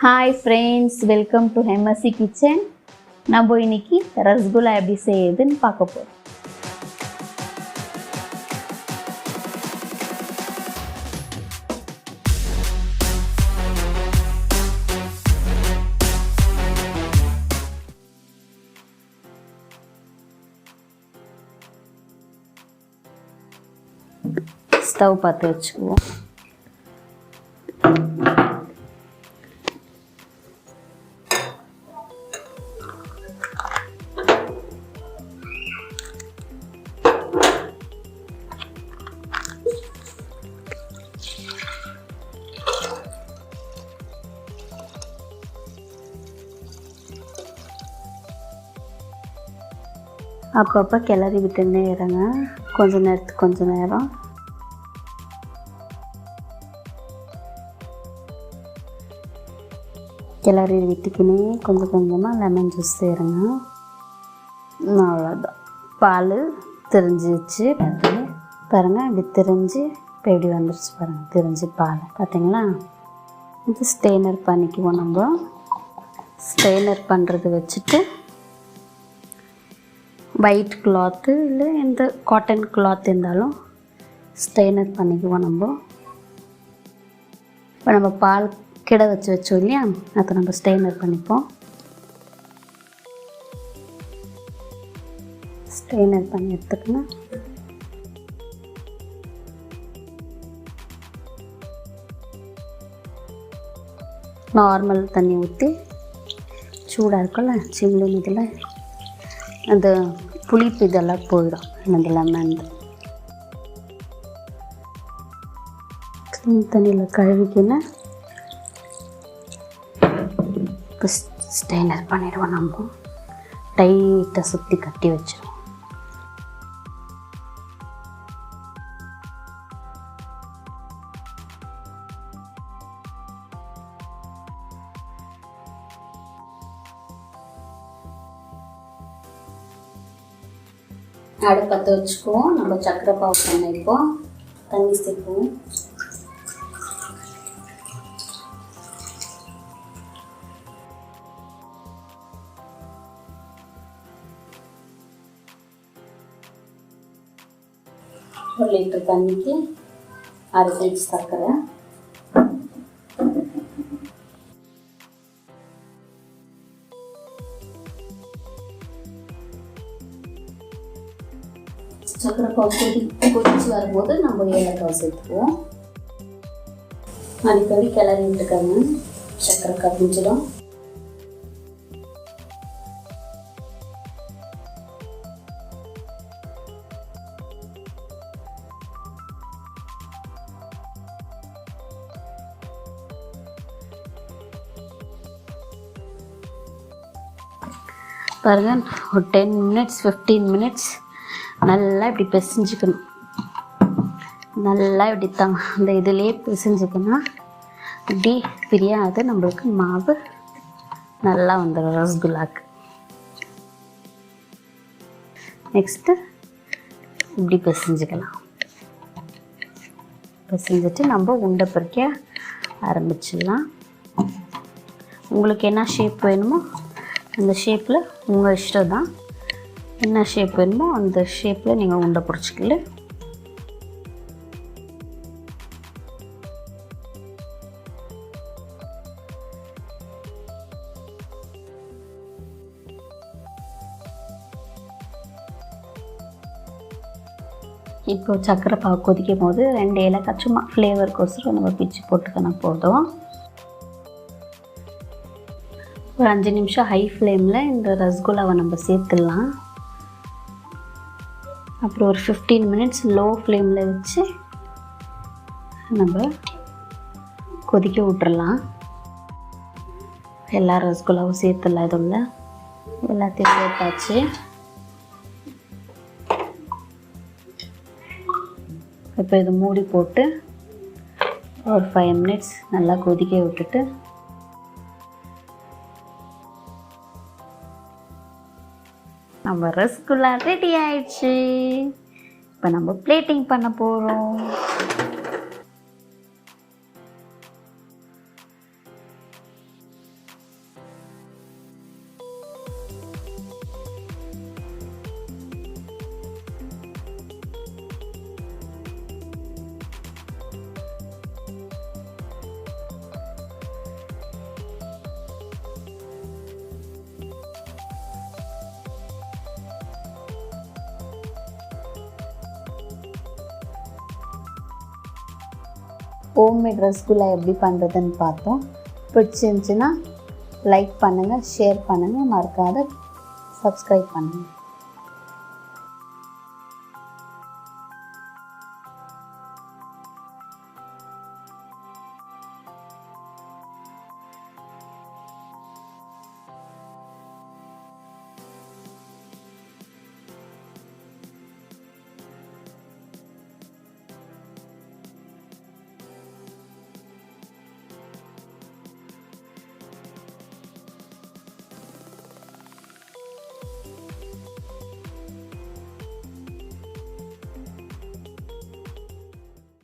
Hi friends, welcome to MSE Kitchen. நம்ம இன்னைக்கு ரசகுல்லா எப்படி செய்யறதுன்னு பார்க்க போறோம். ஸ்டவ் பற்ற வச்சுக்குவோம். அப்பப்போ கிளறி விட்டுன்னே இருங்க, கொஞ்ச நேரம். கிளறி விட்டுக்கினே கொஞ்சமாக லெமன் ஜூஸ் சேருங்க. அவ்வளோதான், பால் திரிஞ்சிச்சு பாருங்கள். இப்படி திரிஞ்சு இப்போ எப்படி வந்துருச்சு பாருங்கள், திரிஞ்சு பால் பார்த்தீங்களா. இது ஸ்டெய்னர் பண்ணிக்குவோம். நம்ம ஸ்டெய்னர் பண்ணுறது வச்சுட்டு ஒயிட் கிளாத்து இல்லை எந்த காட்டன் கிளாத் இருந்தாலும் ஸ்டெய்னர் பண்ணிக்குவோம். இப்போ நம்ம பால் கிட வச்சோம் இல்லையா, அதை நம்ம ஸ்டெய்னர் பண்ணிப்போம். ஸ்டெய்னர் பண்ணி எடுத்துக்கணும். நார்மல் தண்ணி ஊற்றி சூடாக இருக்கும்ல சிம்லி, இதில் அந்த புளிப்பு இதெல்லாம் போயிடும். அந்த லெமன் க்ளீன் தண்ணியில் கழுவிக்கின்னு இப்போ ஸ்டெய்னர் பண்ணிடுவோம். நம்ம டைட்டாக சுற்றி கட்டி வச்சிடுவோம். அடுப்பு பற்ற வச்சுக்குவோம். நம்ம சக்கரை பாவு பண்ணிப்போம். தண்ணி சேர்ப்போம். ஒரு லிட்டர் தண்ணிக்கு 1/2 கப் சர்க்கரை, சக்கரை பாவு கொதிச்சு வரும்போது நம்ம ஏலக்காய் சேர்த்துக்குவோம். அடிக்கடி கிளறி விட்டுக்கோங்க, சக்கரை கரைஞ்சிடும். பாருங்கள், ஒரு 10 மினிட்ஸ் 15 மினிட்ஸ் நல்லா இப்படி பிசைஞ்சிக்கணும். நல்லா இப்படி அந்த இதிலே பிசைஞ்சிக்கணும். இப்படி பிரியாது, நம்மளுக்கு மாவு நல்லா வந்துடும் ரசகுல்லாக்கு. நெக்ஸ்ட்டு இப்படி பிசைஞ்சிக்கலாம். பிசைஞ்சிட்டு நம்ம உருண்டை பிடிக்க ஆரம்பிச்சிடலாம். உங்களுக்கு என்ன ஷேப் வேணுமோ அந்த ஷேப்பில் உங்கள் இஷ்டம் தான். என்ன ஷேப் வேணுமோ அந்த ஷேப்பில் நீங்கள் உருண்டை பிடிச்சிக்கல. இப்போ சக்கரை பாவு கொதிக்கும் போது 2 ஏலக்காய் சும்மா ஃப்ளேவருக்கோசரம் நம்ம பிச்சு போட்டுக்கணும் போதும். ஒரு 5 நிமிஷம் ஹை ஃப்ளேமில் இந்த ரசகுல்லாவை நம்ம சேர்த்துடலாம். அப்புறம் ஒரு 15 மினிட்ஸ் லோ ஃப்ளேமில் வச்சு நம்ம கொதிக்க விட்டுறலாம். எல்லா ரசகுல்லாவும் சேர்த்துடலாம். இதுள்ள எல்லாத்தையும் சேர்த்தாச்சு. இப்போ இது மூடி போட்டு ஒரு 5 மினிட்ஸ் நல்லா கொதிக்க விட்டுட்டு நம்ம ரசகுல்லா ரெடி ஆயிடுச்சு. இப்போ நம்ம பிளேட்டிங் பண்ண போகிறோம். ஹோம்மேட் ரசகுல்லா எப்படி பண்ணுறதுன்னு பார்த்தோம். பிடிச்சிருந்துச்சுன்னா லைக் பண்ணுங்கள், ஷேர் பண்ணுங்கள், மறக்காத சப்ஸ்கிரைப் பண்ணுங்கள்.